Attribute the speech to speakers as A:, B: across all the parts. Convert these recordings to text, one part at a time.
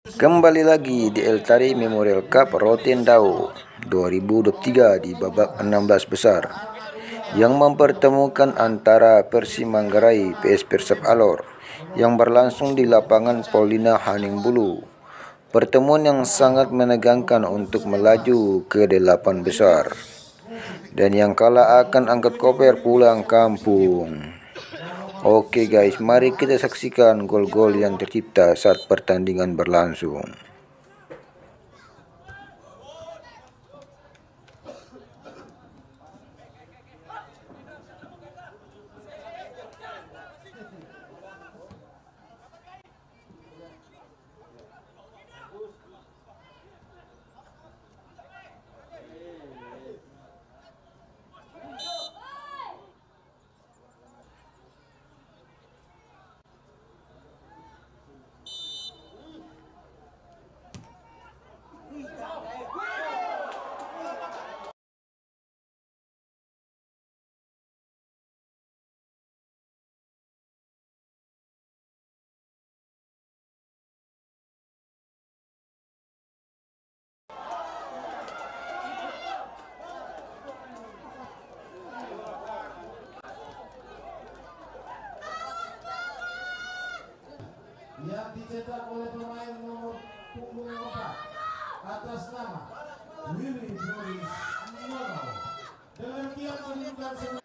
A: Kembali lagi di El Tari Memorial Cup Rotendao 2023 di babak 16 besar yang mempertemukan antara Persib Manggarai vs Persib Alor yang berlangsung di lapangan Paulina Haningbulu. Pertemuan yang sangat menegangkan untuk melaju ke 8 besar, dan yang kalah akan angkat koper pulang kampung. Oke guys, mari kita saksikan gol-gol yang tercipta saat pertandingan berlangsung.
B: Yang dicetak oleh pemain nomor punggung 4 atas nama Willy Morris Mono dengan kiat menunjukkan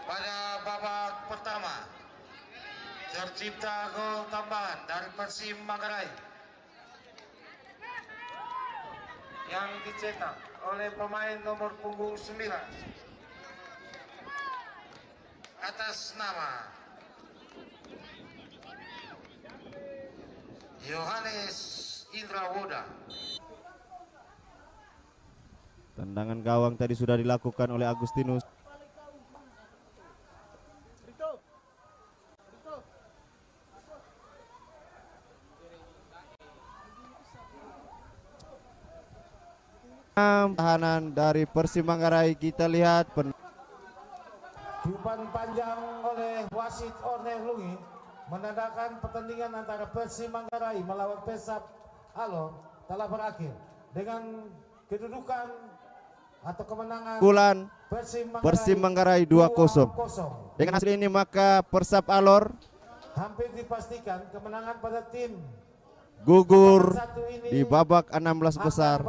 C: pada babak pertama tercipta gol tambahan dari Persib Manggarai yang dicetak oleh pemain nomor punggung 9 atas nama Yohanes Indrawoda.
D: Tendangan gawang tadi sudah dilakukan oleh Agustinus. Tahanan dari Persib Manggarai, kita lihat
B: umpan panjang oleh wasit Orneh Lungi menandakan pertandingan antara Persib Manggarai melawan Persib Alor telah berakhir dengan kedudukan atau kemenangan
D: Persib Manggarai 2-0. Dengan hasil ini maka Persib Alor
B: hampir dipastikan kemenangan pada tim
D: gugur di babak 16 besar.